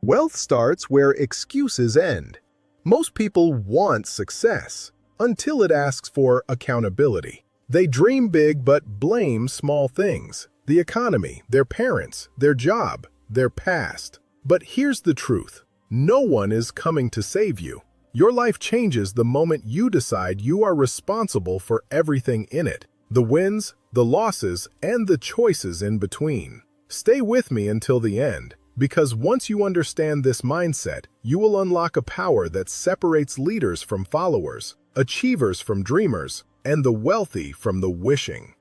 Wealth starts where excuses end. Most people want success until it asks for accountability. They dream big but blame small things: the economy, their parents, their job, their past. But here's the truth. No one is coming to save you. Your life changes the moment you decide you are responsible for everything in it: the wins, the losses, and the choices in between. Stay with me until the end, because once you understand this mindset, you will unlock a power that separates leaders from followers, achievers from dreamers, and the wealthy from the wishing.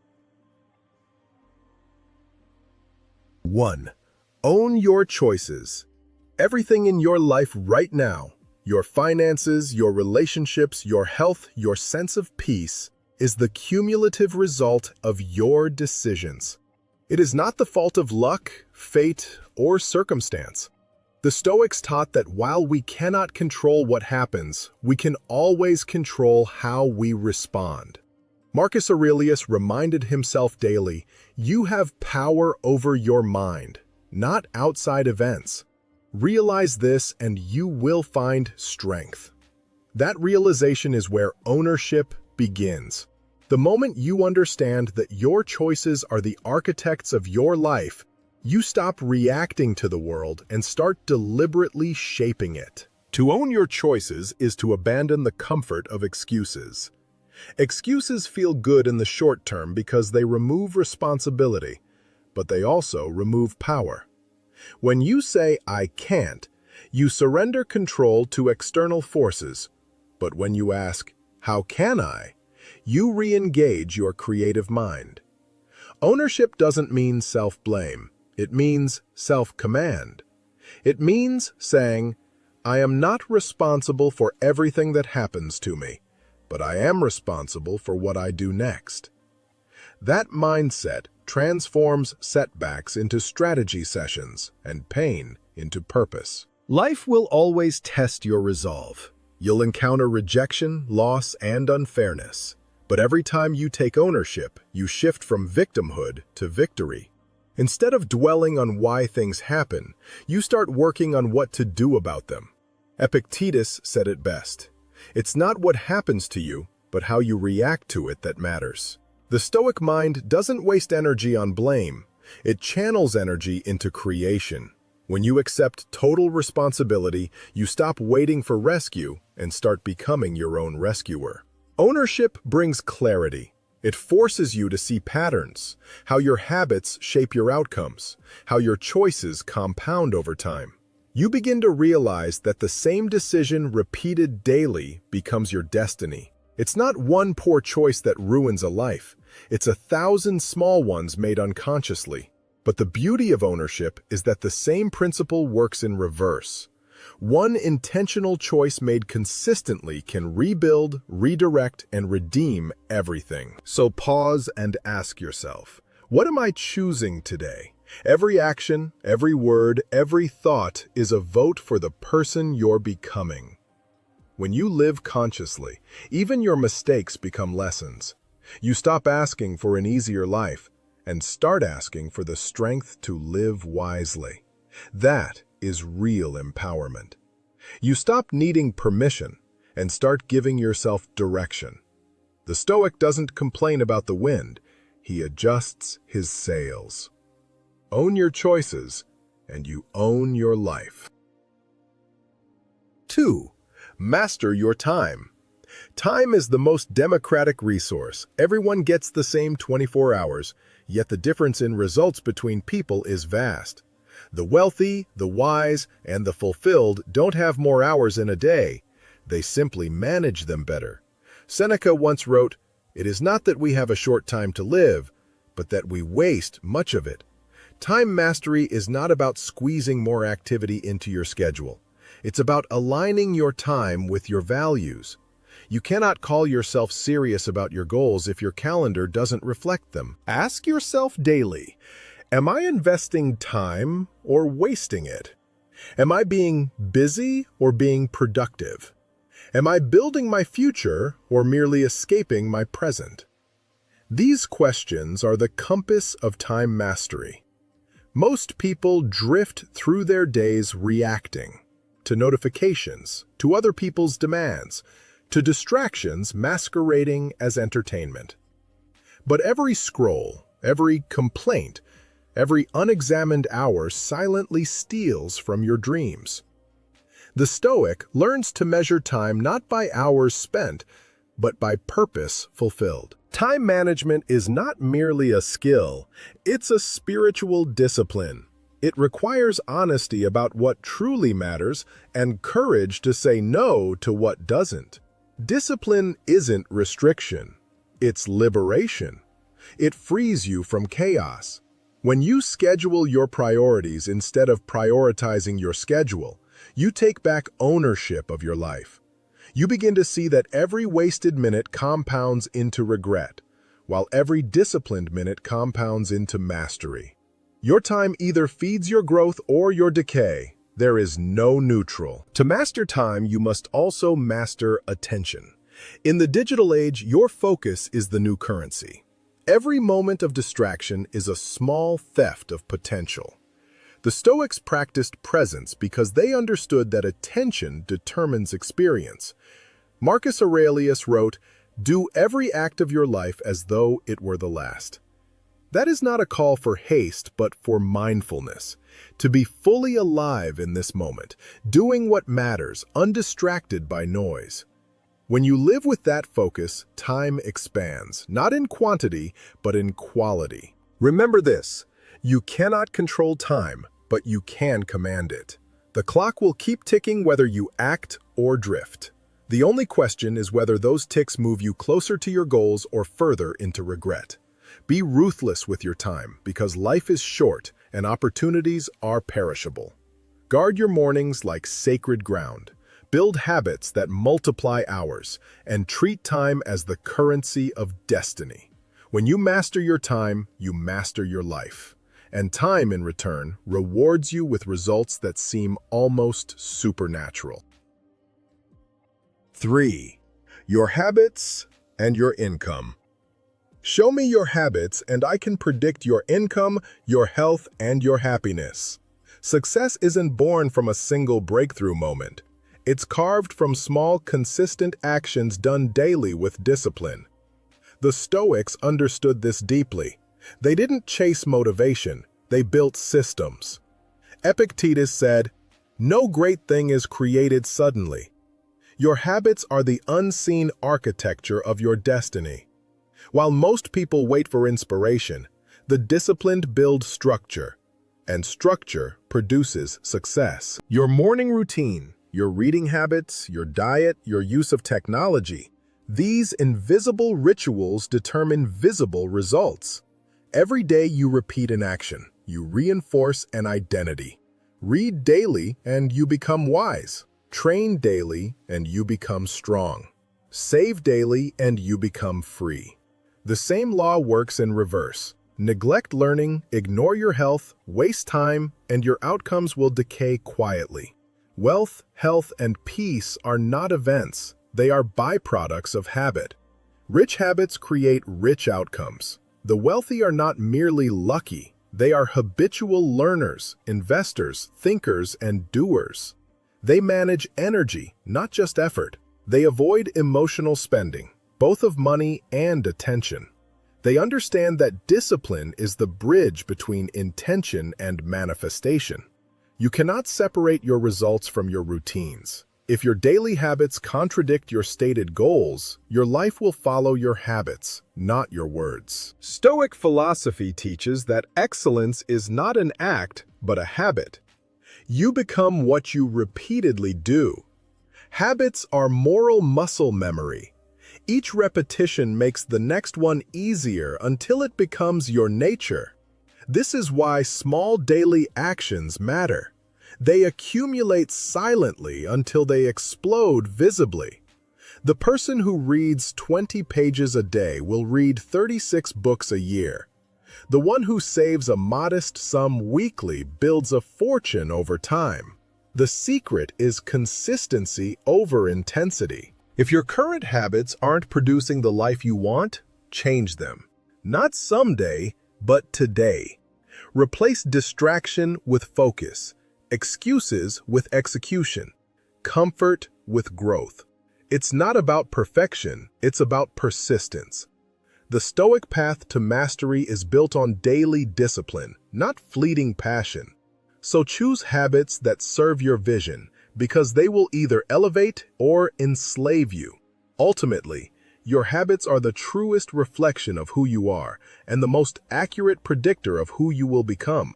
1. Own your choices. Everything in your life right now, your finances, your relationships, your health, your sense of peace, is the cumulative result of your decisions. It is not the fault of luck, fate, or circumstance. The Stoics taught that while we cannot control what happens, we can always control how we respond. Marcus Aurelius reminded himself daily, "You have power over your mind, not outside events." Realize this and you will find strength. That realization is where ownership begins. The moment you understand that your choices are the architects of your life, you stop reacting to the world and start deliberately shaping it. To own your choices is to abandon the comfort of excuses. Excuses feel good in the short term because they remove responsibility, but they also remove power. When you say, "I can't," you surrender control to external forces. But when you ask, "How can I?" you re-engage your creative mind. Ownership doesn't mean self-blame. It means self-command. It means saying, "I am not responsible for everything that happens to me, but I am responsible for what I do next." That mindset transforms setbacks into strategy sessions and pain into purpose. Life will always test your resolve. You'll encounter rejection, loss, and unfairness. But every time you take ownership, you shift from victimhood to victory. Instead of dwelling on why things happen, you start working on what to do about them. Epictetus said it best: "It's not what happens to you, but how you react to it that matters." The Stoic mind doesn't waste energy on blame. It channels energy into creation. When you accept total responsibility, you stop waiting for rescue and start becoming your own rescuer. Ownership brings clarity. It forces you to see patterns, how your habits shape your outcomes, how your choices compound over time. You begin to realize that the same decision repeated daily becomes your destiny. It's not one poor choice that ruins a life. It's 1,000 small ones made unconsciously. But the beauty of ownership is that the same principle works in reverse. One intentional choice made consistently can rebuild, redirect, and redeem everything. So pause and ask yourself, what am I choosing today? Every action, every word, every thought is a vote for the person you're becoming. When you live consciously, even your mistakes become lessons. You stop asking for an easier life and start asking for the strength to live wisely. That is real empowerment. You stop needing permission and start giving yourself direction. The Stoic doesn't complain about the wind, he adjusts his sails. Own your choices, and you own your life. 2. Master your time. Time is the most democratic resource. Everyone gets the same 24 hours, yet the difference in results between people is vast. The wealthy, the wise, and the fulfilled don't have more hours in a day. They simply manage them better. Seneca once wrote, "It is not that we have a short time to live, but that we waste much of it." Time mastery is not about squeezing more activity into your schedule. It's about aligning your time with your values. You cannot call yourself serious about your goals if your calendar doesn't reflect them. Ask yourself daily, am I investing time or wasting it? Am I being busy or being productive? Am I building my future or merely escaping my present? These questions are the compass of time mastery. Most people drift through their days reacting to notifications, to other people's demands, to distractions masquerading as entertainment. But every scroll, every complaint, every unexamined hour silently steals from your dreams. The Stoic learns to measure time not by hours spent, but by purpose fulfilled. Time management is not merely a skill, it's a spiritual discipline. It requires honesty about what truly matters and courage to say no to what doesn't. Discipline isn't restriction, it's liberation. It frees you from chaos. When you schedule your priorities instead of prioritizing your schedule, you take back ownership of your life. You begin to see that every wasted minute compounds into regret, while every disciplined minute compounds into mastery. Your time either feeds your growth or your decay. There is no neutral. To master time, you must also master attention. In the digital age, your focus is the new currency. Every moment of distraction is a small theft of potential. The Stoics practiced presence because they understood that attention determines experience. Marcus Aurelius wrote, "Do every act of your life as though it were the last." That is not a call for haste, but for mindfulness, to be fully alive in this moment, doing what matters, undistracted by noise. When you live with that focus, time expands, not in quantity, but in quality. Remember this, you cannot control time, but you can command it. The clock will keep ticking whether you act or drift. The only question is whether those ticks move you closer to your goals or further into regret. Be ruthless with your time, because life is short and opportunities are perishable. Guard your mornings like sacred ground. Build habits that multiply hours, and treat time as the currency of destiny. When you master your time, you master your life. And time, in return, rewards you with results that seem almost supernatural. 3. Your habits and your income. Show me your habits, and I can predict your income, your health, and your happiness. Success isn't born from a single breakthrough moment. It's carved from small, consistent actions done daily with discipline. The Stoics understood this deeply. They didn't chase motivation, they built systems. Epictetus said, "No great thing is created suddenly." Your habits are the unseen architecture of your destiny. While most people wait for inspiration, the disciplined build structure, and structure produces success. Your morning routine, your reading habits, your diet, your use of technology, these invisible rituals determine visible results. Every day you repeat an action, you reinforce an identity. Read daily and you become wise. Train daily and you become strong. Save daily and you become free. The same law works in reverse. Neglect learning, ignore your health, waste time, and your outcomes will decay quietly. Wealth, health, and peace are not events. They are byproducts of habit. Rich habits create rich outcomes. The wealthy are not merely lucky. They are habitual learners, investors, thinkers, and doers. They manage energy, not just effort. They avoid emotional spending, both of money and attention. They understand that discipline is the bridge between intention and manifestation. You cannot separate your results from your routines. If your daily habits contradict your stated goals, your life will follow your habits, not your words. Stoic philosophy teaches that excellence is not an act, but a habit. You become what you repeatedly do. Habits are moral muscle memory. Each repetition makes the next one easier until it becomes your nature. This is why small daily actions matter. They accumulate silently until they explode visibly. The person who reads 20 pages a day will read 36 books a year. The one who saves a modest sum weekly builds a fortune over time. The secret is consistency over intensity. If your current habits aren't producing the life you want, change them. Not someday, but today. Replace distraction with focus, excuses with execution, comfort with growth. It's not about perfection, it's about persistence. The Stoic path to mastery is built on daily discipline, not fleeting passion. So choose habits that serve your vision, because they will either elevate or enslave you. Ultimately, your habits are the truest reflection of who you are and the most accurate predictor of who you will become.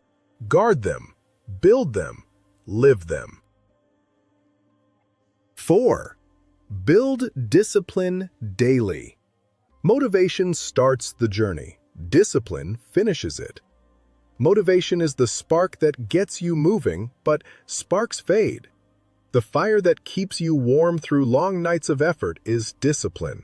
Guard them, build them, live them. 4. Build discipline daily. Motivation starts the journey. Discipline finishes it. Motivation is the spark that gets you moving, but sparks fade. The fire that keeps you warm through long nights of effort is discipline.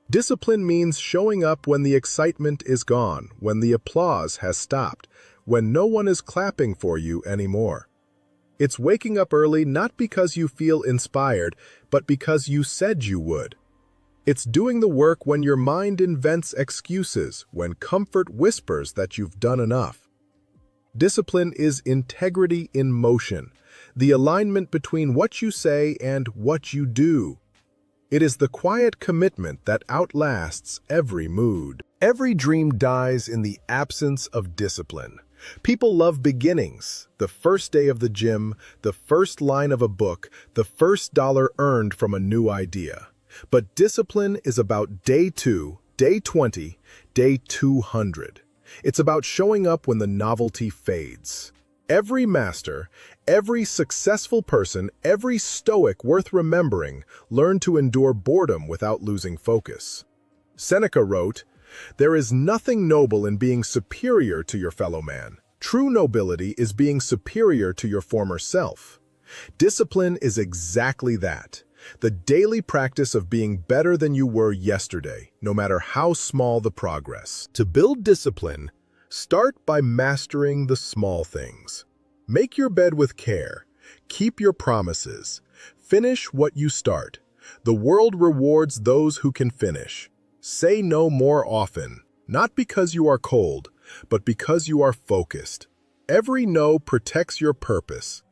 Discipline means showing up when the excitement is gone, when the applause has stopped, when no one is clapping for you anymore. It's waking up early not because you feel inspired, but because you said you would. It's doing the work when your mind invents excuses, when comfort whispers that you've done enough. Discipline is integrity in motion, the alignment between what you say and what you do. It is the quiet commitment that outlasts every mood. Every dream dies in the absence of discipline. People love beginnings, the first day of the gym, the first line of a book, the first dollar earned from a new idea. But discipline is about day 2, day 20, day 200. It's about showing up when the novelty fades. Every master, every successful person, every Stoic worth remembering learned to endure boredom without losing focus. Seneca wrote, "There is nothing noble in being superior to your fellow man. True nobility is being superior to your former self." Discipline is exactly that. The daily practice of being better than you were yesterday, no matter how small the progress. To build discipline, start by mastering the small things. Make your bed with care. Keep your promises. Finish what you start. The world rewards those who can finish. Say no more often, not because you are cold, but because you are focused. Every no protects your purpose.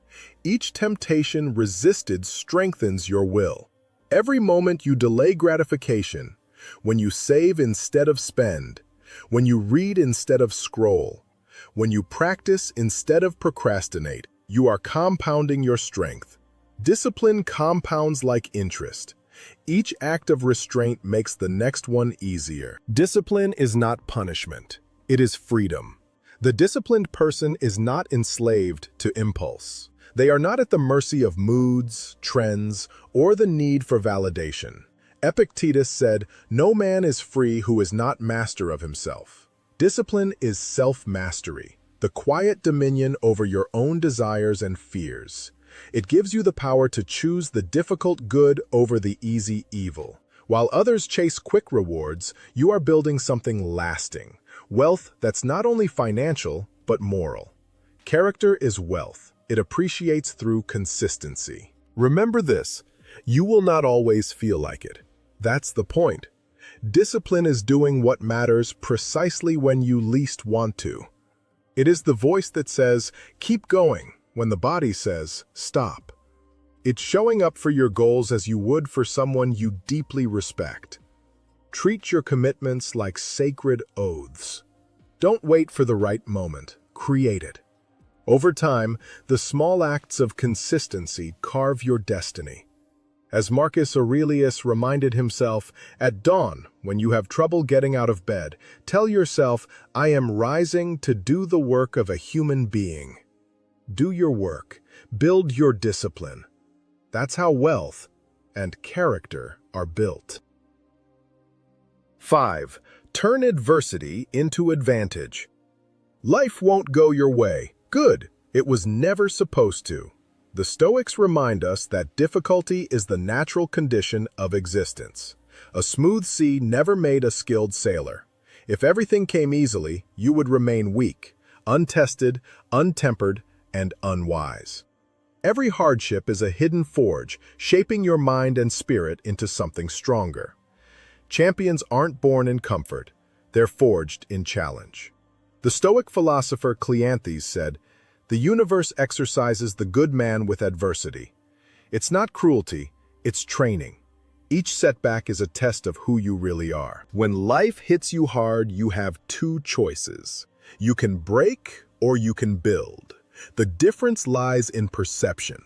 Each temptation resisted strengthens your will. Every moment you delay gratification, when you save instead of spend, when you read instead of scroll, when you practice instead of procrastinate, you are compounding your strength. Discipline compounds like interest. Each act of restraint makes the next one easier. Discipline is not punishment. It is freedom. The disciplined person is not enslaved to impulse. They are not at the mercy of moods, trends, or the need for validation. Epictetus said, "No man is free who is not master of himself." Discipline is self-mastery, the quiet dominion over your own desires and fears. It gives you the power to choose the difficult good over the easy evil. While others chase quick rewards, you are building something lasting. Wealth that's not only financial, but moral. Character is wealth. It appreciates through consistency. Remember this, you will not always feel like it. That's the point. Discipline is doing what matters precisely when you least want to. It is the voice that says, "Keep going," when the body says, "Stop." It's showing up for your goals as you would for someone you deeply respect. Treat your commitments like sacred oaths. Don't wait for the right moment. Create it. Over time, the small acts of consistency carve your destiny. As Marcus Aurelius reminded himself, at dawn, when you have trouble getting out of bed, tell yourself, "I am rising to do the work of a human being." Do your work. Build your discipline. That's how wealth and character are built. 5. Turn adversity into advantage. Life won't go your way. Good. It was never supposed to. The Stoics remind us that difficulty is the natural condition of existence. A smooth sea never made a skilled sailor. If everything came easily, you would remain weak, untested, untempered, and unwise. Every hardship is a hidden forge, shaping your mind and spirit into something stronger. Champions aren't born in comfort, they're forged in challenge. The Stoic philosopher Cleanthes said, "The universe exercises the good man with adversity. It's not cruelty, it's training. Each setback is a test of who you really are." When life hits you hard, you have two choices. You can break or you can build. The difference lies in perception.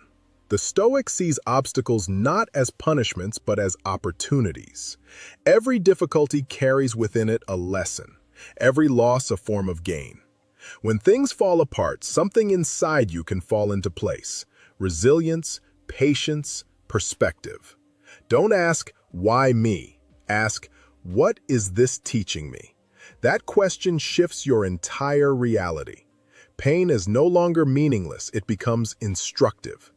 The Stoic sees obstacles not as punishments but as opportunities. Every difficulty carries within it a lesson, every loss a form of gain. When things fall apart, something inside you can fall into place. Resilience, patience, perspective. Don't ask, "Why me?" Ask, "What is this teaching me?" That question shifts your entire reality. Pain is no longer meaningless, it becomes instructive.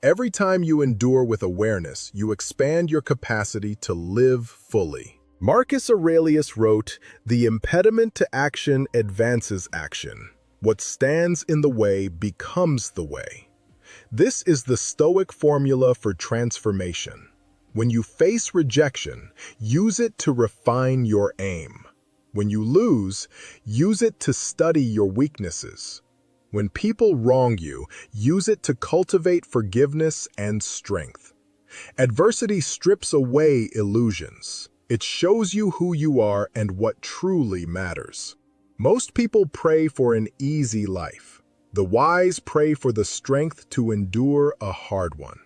Every time you endure with awareness, you expand your capacity to live fully. Marcus Aurelius wrote, "The impediment to action advances action. What stands in the way becomes the way." This is the Stoic formula for transformation. When you face rejection, use it to refine your aim. When you lose, use it to study your weaknesses. When people wrong you, use it to cultivate forgiveness and strength. Adversity strips away illusions. It shows you who you are and what truly matters. Most people pray for an easy life. The wise pray for the strength to endure a hard one.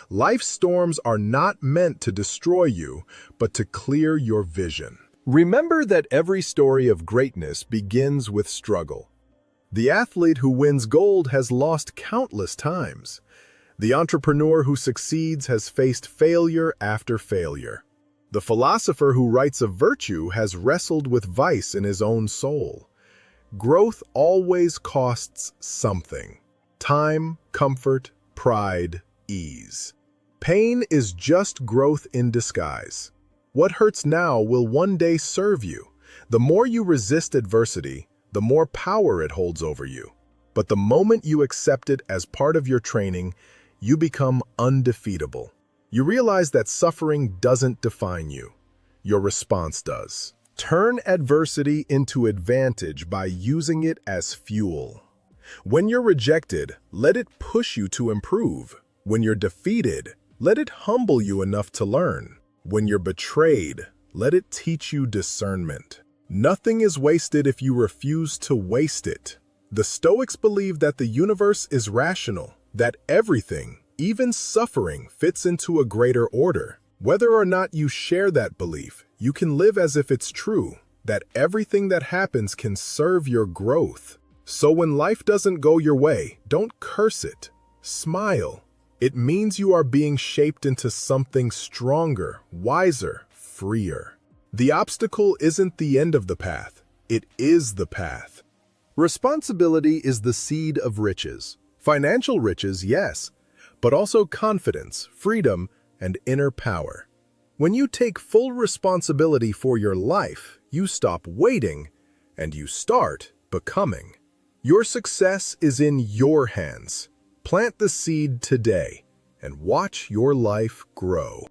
Life's storms are not meant to destroy you, but to clear your vision. Remember that every story of greatness begins with struggle. The athlete who wins gold has lost countless times. The entrepreneur who succeeds has faced failure after failure. The philosopher who writes of virtue has wrestled with vice in his own soul. Growth always costs something: time, comfort, pride, ease. Pain is just growth in disguise. What hurts now will one day serve you. The more you resist adversity, the more power it holds over you. But the moment you accept it as part of your training, you become undefeatable. You realize that suffering doesn't define you. Your response does. Turn adversity into advantage by using it as fuel. When you're rejected, let it push you to improve. When you're defeated, let it humble you enough to learn. When you're betrayed, let it teach you discernment. Nothing is wasted if you refuse to waste it. The Stoics believe that the universe is rational, that everything, even suffering, fits into a greater order. Whether or not you share that belief, you can live as if it's true, that everything that happens can serve your growth. So when life doesn't go your way, don't curse it. Smile. It means you are being shaped into something stronger, wiser, freer. The obstacle isn't the end of the path, it is the path. Responsibility is the seed of riches. Financial riches, yes, but also confidence, freedom, and inner power. When you take full responsibility for your life, you stop waiting and you start becoming. Your success is in your hands. Plant the seed today and watch your life grow.